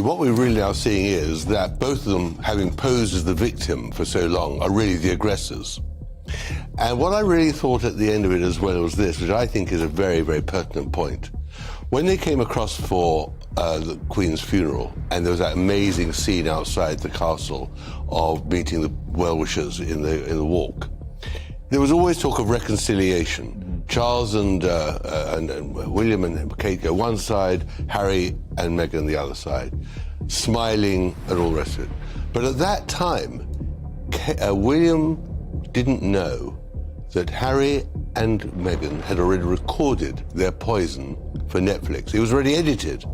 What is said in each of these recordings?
what we're really now seeing is that both of them, having posed as the victim for so long, are really the aggressors. And what I really thought at the end of it as well was this, which I think is a very, very pertinent point. When they came across for the Queen's funeral, and there was that amazing scene outside the castle of meeting the well-wishers in the walk, there was always talk of reconciliation. Charles and William and Kate go one side, Harry and Meghan the other side, smiling and all the rest of it. But at that time, William didn't know that Harry and Meghan had already recorded their poison for Netflix. It was already edited.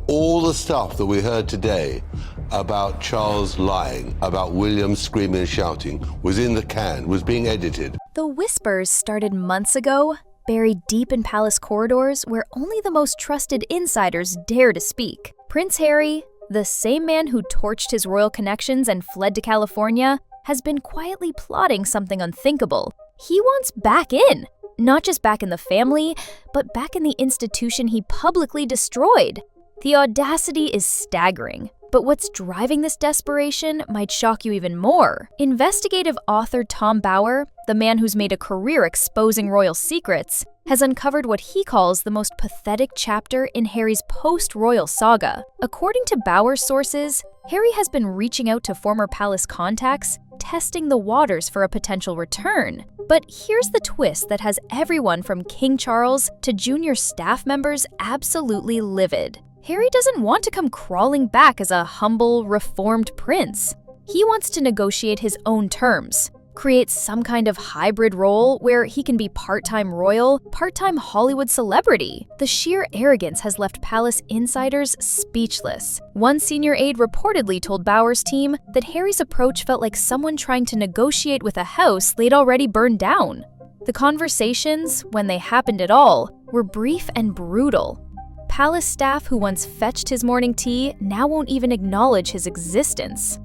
All the stuff that we heard today about Charles lying, about William screaming and shouting, was in the can, was being edited. The whispers started months ago, buried deep in palace corridors where only the most trusted insiders dare to speak. Prince Harry, the same man who torched his royal connections and fled to California, has been quietly plotting something unthinkable. He wants back in. Not just back in the family, but back in the institution he publicly destroyed. The audacity is staggering. But what's driving this desperation might shock you even more. Investigative author Tom Bower, the man who's made a career exposing royal secrets, has uncovered what he calls the most pathetic chapter in Harry's post-royal saga. According to Bower's sources, Harry has been reaching out to former palace contacts, testing the waters for a potential return. But here's the twist that has everyone from King Charles to junior staff members absolutely livid. Harry doesn't want to come crawling back as a humble, reformed prince. He wants to negotiate his own terms, create some kind of hybrid role where he can be part-time royal, part-time Hollywood celebrity. The sheer arrogance has left palace insiders speechless. One senior aide reportedly told Bower's team that Harry's approach felt like someone trying to negotiate with a house they'd already burned down. The conversations, when they happened at all, were brief and brutal. Palace staff who once fetched his morning tea now won't even acknowledge his existence.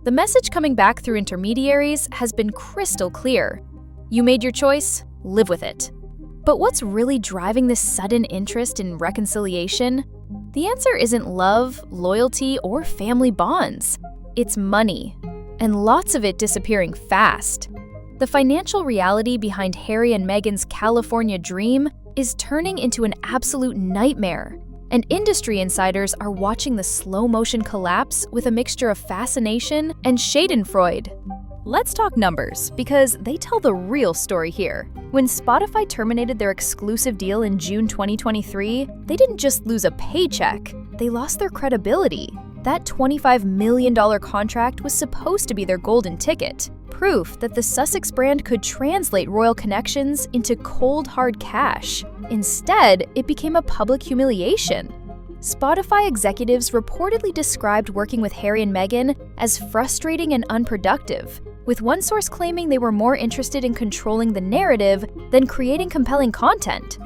The message coming back through intermediaries has been crystal clear. You made your choice, live with it. But what's really driving this sudden interest in reconciliation? The answer isn't love, loyalty, or family bonds. It's money, and lots of it disappearing fast. The financial reality behind Harry and Meghan's California dream is turning into an absolute nightmare, and industry insiders are watching the slow-motion collapse with a mixture of fascination and schadenfreude. Let's talk numbers, because they tell the real story here. When Spotify terminated their exclusive deal in June 2023, they didn't just lose a paycheck, they lost their credibility. That $25 million contract was supposed to be their golden ticket, proof that the Sussex brand could translate royal connections into cold, hard cash. Instead, it became a public humiliation. Spotify executives reportedly described working with Harry and Meghan as frustrating and unproductive, with one source claiming they were more interested in controlling the narrative than creating compelling content.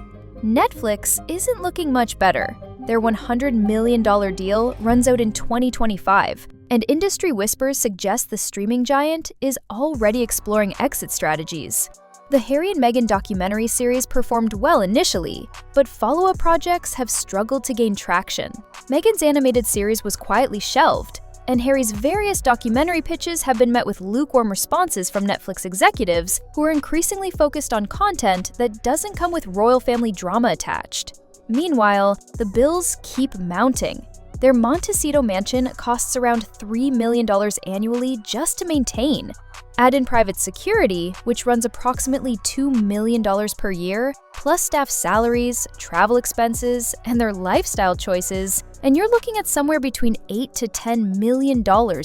Netflix isn't looking much better. Their $100 million deal runs out in 2025, and industry whispers suggest the streaming giant is already exploring exit strategies. The Harry and Meghan documentary series performed well initially, but follow-up projects have struggled to gain traction. Meghan's animated series was quietly shelved, and Harry's various documentary pitches have been met with lukewarm responses from Netflix executives who are increasingly focused on content that doesn't come with royal family drama attached. Meanwhile, the bills keep mounting. Their Montecito mansion costs around $3 million annually just to maintain. Add in private security, which runs approximately $2 million per year, plus staff salaries, travel expenses, and their lifestyle choices, and you're looking at somewhere between $8 to $10 million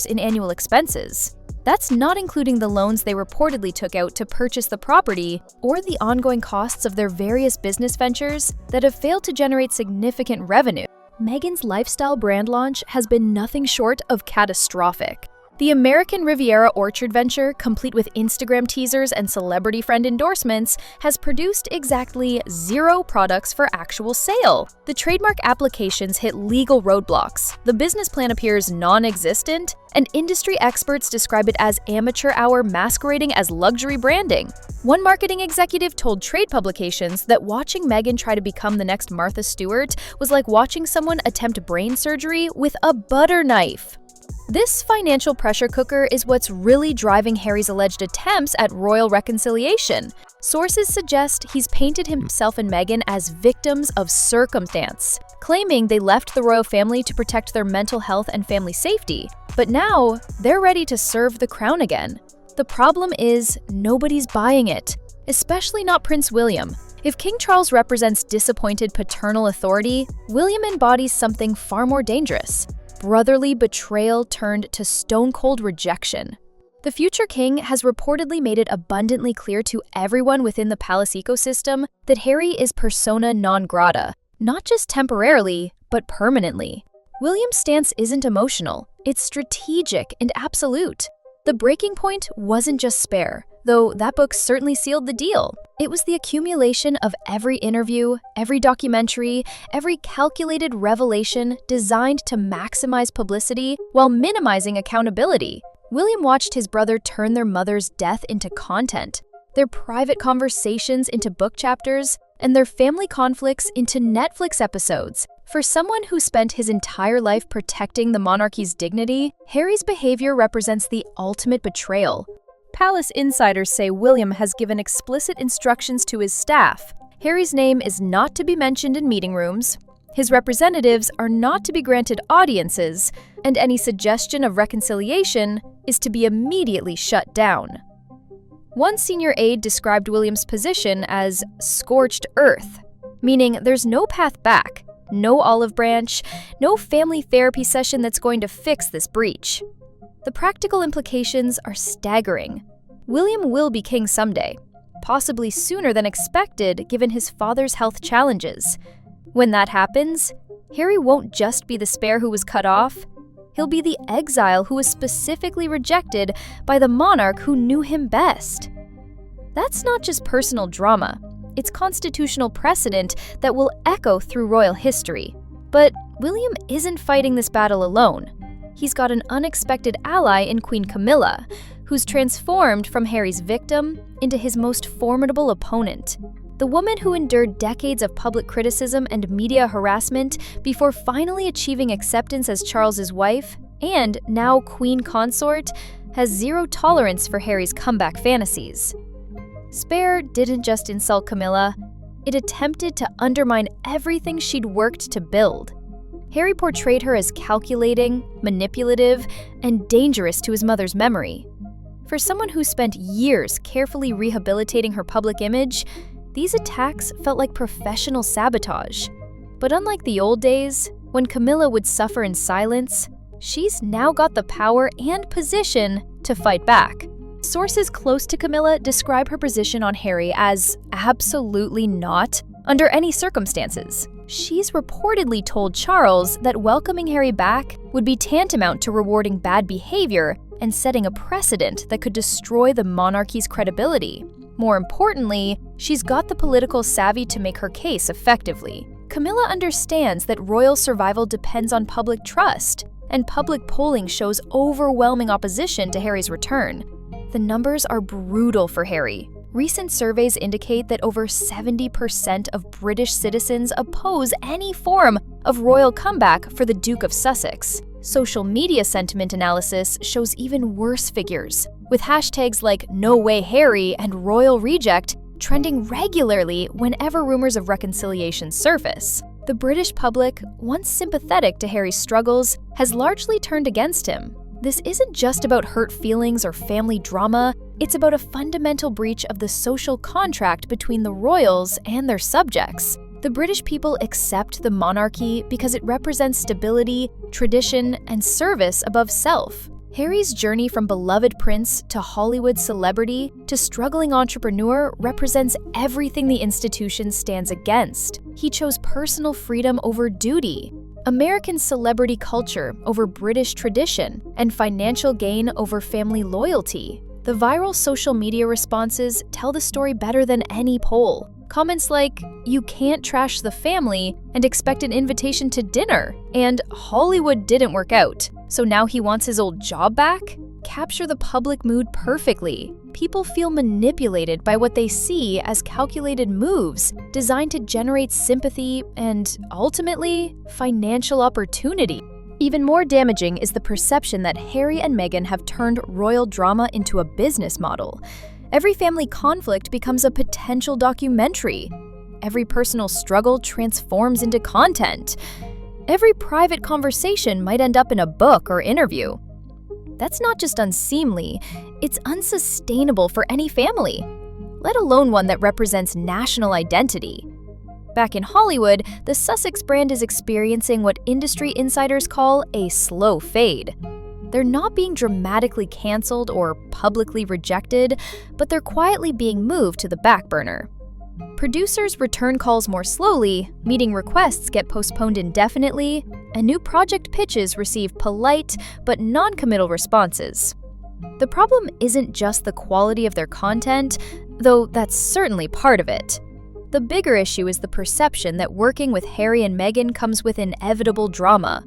in annual expenses. That's not including the loans they reportedly took out to purchase the property or the ongoing costs of their various business ventures that have failed to generate significant revenue. Meghan's lifestyle brand launch has been nothing short of catastrophic. The American Riviera Orchard venture, complete with Instagram teasers and celebrity friend endorsements, has produced exactly 0 products for actual sale. The trademark applications hit legal roadblocks, the business plan appears non-existent, and industry experts describe it as amateur hour masquerading as luxury branding. One marketing executive told trade publications that watching Meghan try to become the next Martha Stewart was like watching someone attempt brain surgery with a butter knife. This financial pressure cooker is what's really driving Harry's alleged attempts at royal reconciliation. Sources suggest he's painted himself and Meghan as victims of circumstance, claiming they left the royal family to protect their mental health and family safety. But now, they're ready to serve the crown again. The problem is, nobody's buying it, especially not Prince William. If King Charles represents disappointed paternal authority, William embodies something far more dangerous: brotherly betrayal turned to stone-cold rejection. The future king has reportedly made it abundantly clear to everyone within the palace ecosystem that Harry is persona non grata, not just temporarily, but permanently. William's stance isn't emotional, it's strategic and absolute. The breaking point wasn't just Spare, though that book certainly sealed the deal. It was the accumulation of every interview, every documentary, every calculated revelation designed to maximize publicity while minimizing accountability. William watched his brother turn their mother's death into content, their private conversations into book chapters, and their family conflicts into Netflix episodes. For someone who spent his entire life protecting the monarchy's dignity, Harry's behavior represents the ultimate betrayal. Palace insiders say William has given explicit instructions to his staff. Harry's name is not to be mentioned in meeting rooms, his representatives are not to be granted audiences, and any suggestion of reconciliation is to be immediately shut down. One senior aide described William's position as scorched earth, meaning there's no path back, no olive branch, no family therapy session that's going to fix this breach. The practical implications are staggering. William will be king someday, possibly sooner than expected given his father's health challenges. When that happens, Harry won't just be the Spare who was cut off, he'll be the exile who was specifically rejected by the monarch who knew him best. That's not just personal drama, it's constitutional precedent that will echo through royal history. But William isn't fighting this battle alone. He's got an unexpected ally in Queen Camilla, who's transformed from Harry's victim into his most formidable opponent. The woman who endured decades of public criticism and media harassment before finally achieving acceptance as Charles's wife, and now queen consort, has zero tolerance for Harry's comeback fantasies. Spare didn't just insult Camilla, it attempted to undermine everything she'd worked to build. Harry portrayed her as calculating, manipulative, and dangerous to his mother's memory. For someone who spent years carefully rehabilitating her public image, these attacks felt like professional sabotage. But unlike the old days, when Camilla would suffer in silence, she's now got the power and position to fight back. Sources close to Camilla describe her position on Harry as absolutely not under any circumstances. She's reportedly told Charles that welcoming Harry back would be tantamount to rewarding bad behavior and setting a precedent that could destroy the monarchy's credibility. More importantly, she's got the political savvy to make her case effectively. Camilla understands that royal survival depends on public trust, and public polling shows overwhelming opposition to Harry's return. The numbers are brutal for Harry. Recent surveys indicate that over 70% of British citizens oppose any form of royal comeback for the Duke of Sussex. Social media sentiment analysis shows even worse figures, with hashtags like No Way Harry and Royal Reject trending regularly whenever rumors of reconciliation surface. The British public, once sympathetic to Harry's struggles, has largely turned against him. This isn't just about hurt feelings or family drama, it's about a fundamental breach of the social contract between the royals and their subjects. The British people accept the monarchy because it represents stability, tradition, and service above self. Harry's journey from beloved prince to Hollywood celebrity to struggling entrepreneur represents everything the institution stands against. He chose personal freedom over duty. American celebrity culture over British tradition, and financial gain over family loyalty. The viral social media responses tell the story better than any poll. Comments like, "You can't trash the family and expect an invitation to dinner," and "Hollywood didn't work out, so now he wants his old job back," capture the public mood perfectly. People feel manipulated by what they see as calculated moves designed to generate sympathy and, ultimately, financial opportunity. Even more damaging is the perception that Harry and Meghan have turned royal drama into a business model. Every family conflict becomes a potential documentary. Every personal struggle transforms into content. Every private conversation might end up in a book or interview. That's not just unseemly, it's unsustainable for any family, let alone one that represents national identity. Back in Hollywood, the Sussex brand is experiencing what industry insiders call a slow fade. They're not being dramatically canceled or publicly rejected, but they're quietly being moved to the back burner. Producers return calls more slowly, meeting requests get postponed indefinitely, and new project pitches receive polite but non-committal responses. The problem isn't just the quality of their content, though that's certainly part of it. The bigger issue is the perception that working with Harry and Meghan comes with inevitable drama.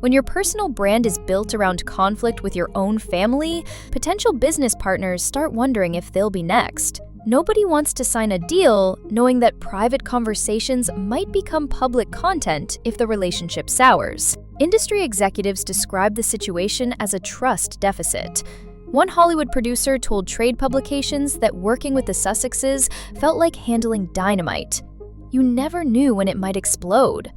When your personal brand is built around conflict with your own family, potential business partners start wondering if they'll be next. Nobody wants to sign a deal knowing that private conversations might become public content if the relationship sours. Industry executives describe the situation as a trust deficit. One Hollywood producer told trade publications that working with the Sussexes felt like handling dynamite. You never knew when it might explode.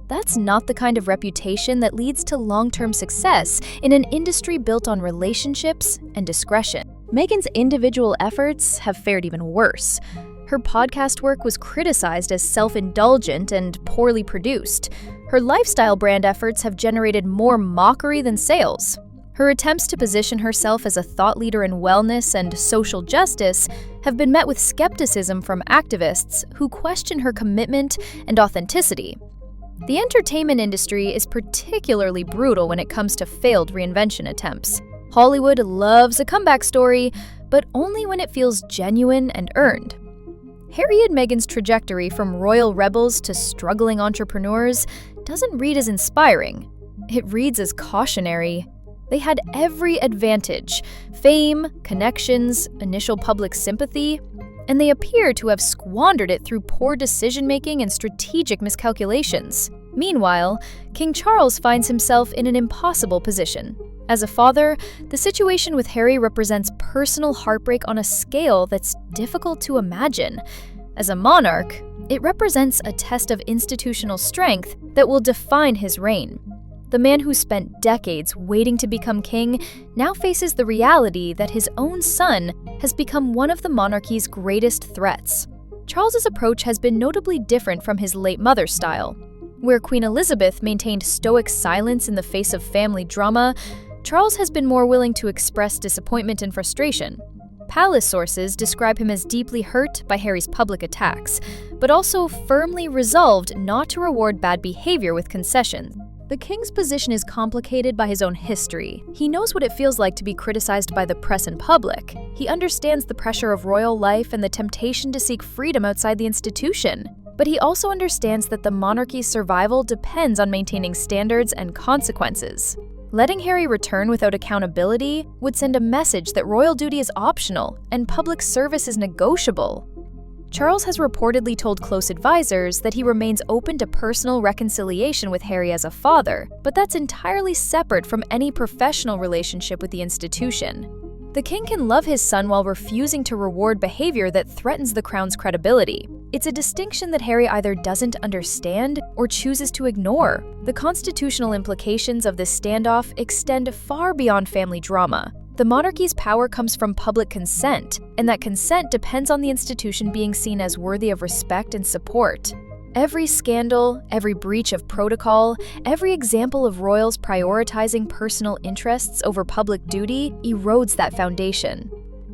That's not the kind of reputation that leads to long-term success in an industry built on relationships and discretion. Meghan's individual efforts have fared even worse. Her podcast work was criticized as self-indulgent and poorly produced. Her lifestyle brand efforts have generated more mockery than sales. Her attempts to position herself as a thought leader in wellness and social justice have been met with skepticism from activists who question her commitment and authenticity. The entertainment industry is particularly brutal when it comes to failed reinvention attempts. Hollywood loves a comeback story, but only when it feels genuine and earned. Harry and Meghan's trajectory from royal rebels to struggling entrepreneurs doesn't read as inspiring. It reads as cautionary. They had every advantage: fame, connections, initial public sympathy, and they appear to have squandered it through poor decision-making and strategic miscalculations. Meanwhile, King Charles finds himself in an impossible position. As a father, the situation with Harry represents personal heartbreak on a scale that's difficult to imagine. As a monarch, it represents a test of institutional strength that will define his reign. The man who spent decades waiting to become king now faces the reality that his own son has become one of the monarchy's greatest threats. Charles's approach has been notably different from his late mother's style. Where Queen Elizabeth maintained stoic silence in the face of family drama, Charles has been more willing to express disappointment and frustration. Palace sources describe him as deeply hurt by Harry's public attacks, but also firmly resolved not to reward bad behavior with concessions. The king's position is complicated by his own history. He knows what it feels like to be criticized by the press and public. He understands the pressure of royal life and the temptation to seek freedom outside the institution. But he also understands that the monarchy's survival depends on maintaining standards and consequences. Letting Harry return without accountability would send a message that royal duty is optional and public service is negotiable. Charles has reportedly told close advisors that he remains open to personal reconciliation with Harry as a father, but that's entirely separate from any professional relationship with the institution. The king can love his son while refusing to reward behavior that threatens the crown's credibility. It's a distinction that Harry either doesn't understand or chooses to ignore. The constitutional implications of this standoff extend far beyond family drama. The monarchy's power comes from public consent, and that consent depends on the institution being seen as worthy of respect and support. Every scandal, every breach of protocol, every example of royals prioritizing personal interests over public duty erodes that foundation.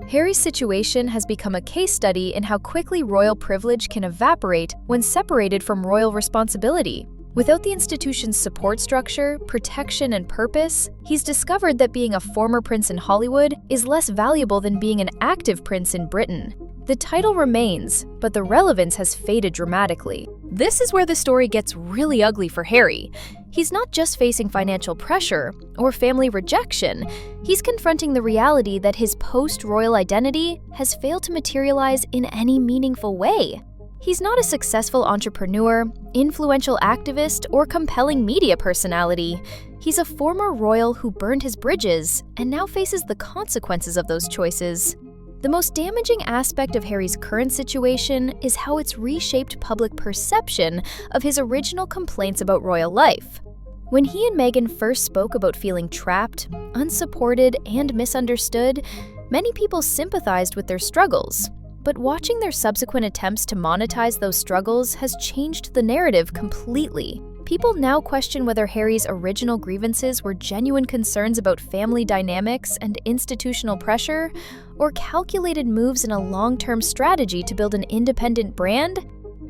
Harry's situation has become a case study in how quickly royal privilege can evaporate when separated from royal responsibility. Without the institution's support structure, protection, and purpose, he's discovered that being a former prince in Hollywood is less valuable than being an active prince in Britain. The title remains, but the relevance has faded dramatically. This is where the story gets really ugly for Harry. He's not just facing financial pressure or family rejection, he's confronting the reality that his post-royal identity has failed to materialize in any meaningful way. He's not a successful entrepreneur, influential activist, or compelling media personality. He's a former royal who burned his bridges and now faces the consequences of those choices. The most damaging aspect of Harry's current situation is how it's reshaped public perception of his original complaints about royal life. When he and Meghan first spoke about feeling trapped, unsupported, and misunderstood, many people sympathized with their struggles. But watching their subsequent attempts to monetize those struggles has changed the narrative completely. People now question whether Harry's original grievances were genuine concerns about family dynamics and institutional pressure, or calculated moves in a long-term strategy to build an independent brand.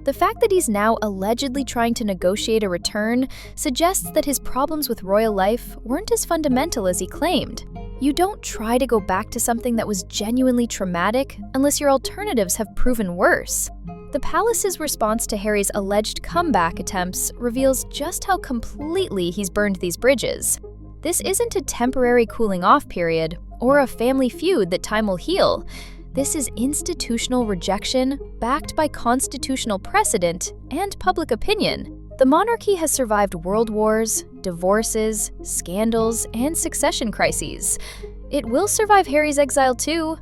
The fact that he's now allegedly trying to negotiate a return suggests that his problems with royal life weren't as fundamental as he claimed. You don't try to go back to something that was genuinely traumatic unless your alternatives have proven worse. The palace's response to Harry's alleged comeback attempts reveals just how completely he's burned these bridges. This isn't a temporary cooling-off period or a family feud that time will heal. This is institutional rejection backed by constitutional precedent and public opinion. The monarchy has survived world wars, divorces, scandals, and succession crises. It will survive Harry's exile too.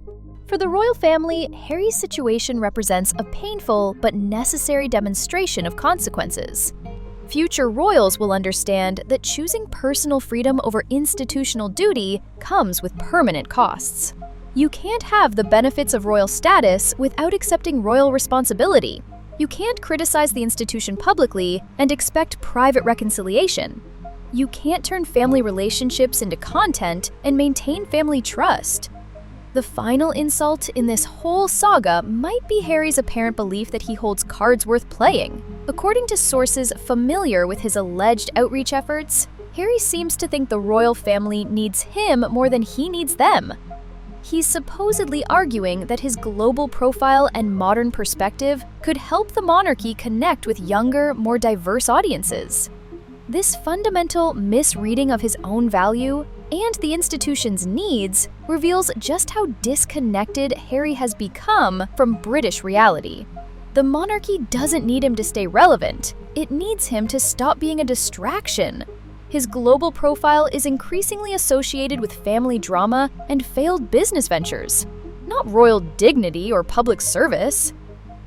For the royal family, Harry's situation represents a painful but necessary demonstration of consequences. Future royals will understand that choosing personal freedom over institutional duty comes with permanent costs. You can't have the benefits of royal status without accepting royal responsibility. You can't criticize the institution publicly and expect private reconciliation. You can't turn family relationships into content and maintain family trust. The final insult in this whole saga might be Harry's apparent belief that he holds cards worth playing. According to sources familiar with his alleged outreach efforts, Harry seems to think the royal family needs him more than he needs them. He's supposedly arguing that his global profile and modern perspective could help the monarchy connect with younger, more diverse audiences. This fundamental misreading of his own value and the institution's needs reveals just how disconnected Harry has become from British reality. The monarchy doesn't need him to stay relevant. It needs him to stop being a distraction. His global profile is increasingly associated with family drama and failed business ventures, not royal dignity or public service.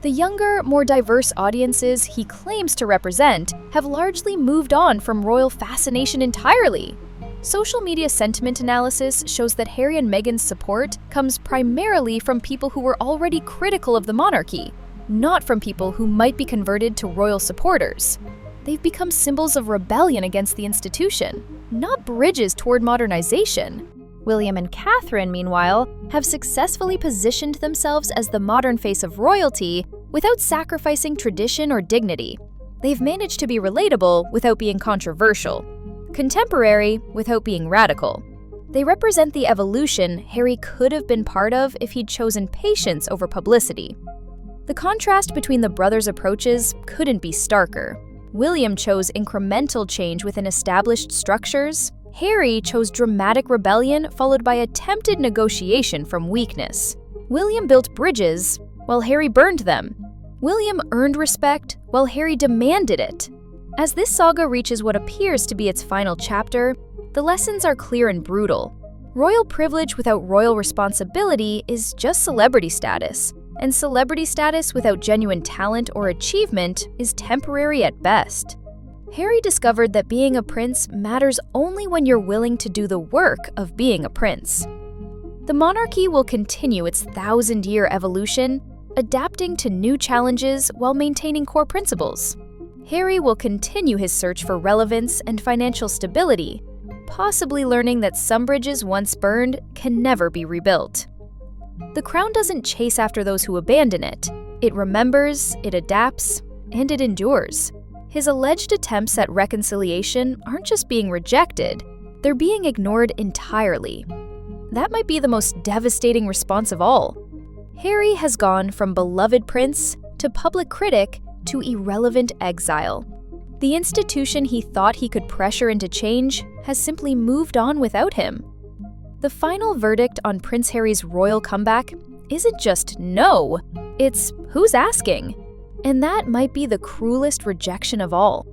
The younger, more diverse audiences he claims to represent have largely moved on from royal fascination entirely. Social media sentiment analysis shows that Harry and Meghan's support comes primarily from people who were already critical of the monarchy, not from people who might be converted to royal supporters. They've become symbols of rebellion against the institution, not bridges toward modernization. William and Catherine, meanwhile, have successfully positioned themselves as the modern face of royalty without sacrificing tradition or dignity. They've managed to be relatable without being controversial, contemporary without being radical. They represent the evolution Harry could have been part of if he'd chosen patience over publicity. The contrast between the brothers' approaches couldn't be starker. William chose incremental change within established structures. Harry chose dramatic rebellion followed by attempted negotiation from weakness. William built bridges, while Harry burned them. William earned respect, while Harry demanded it. As this saga reaches what appears to be its final chapter, the lessons are clear and brutal. Royal privilege without royal responsibility is just celebrity status, and celebrity status without genuine talent or achievement is temporary at best. Harry discovered that being a prince matters only when you're willing to do the work of being a prince. The monarchy will continue its 1,000-year evolution, adapting to new challenges while maintaining core principles. Harry will continue his search for relevance and financial stability, possibly learning that some bridges once burned can never be rebuilt. The crown doesn't chase after those who abandon it. It remembers, it adapts, and it endures. His alleged attempts at reconciliation aren't just being rejected, they're being ignored entirely. That might be the most devastating response of all. Harry has gone from beloved prince to public critic to irrelevant exile. The institution he thought he could pressure into change has simply moved on without him. The final verdict on Prince Harry's royal comeback isn't just no, it's who's asking. And that might be the cruelest rejection of all.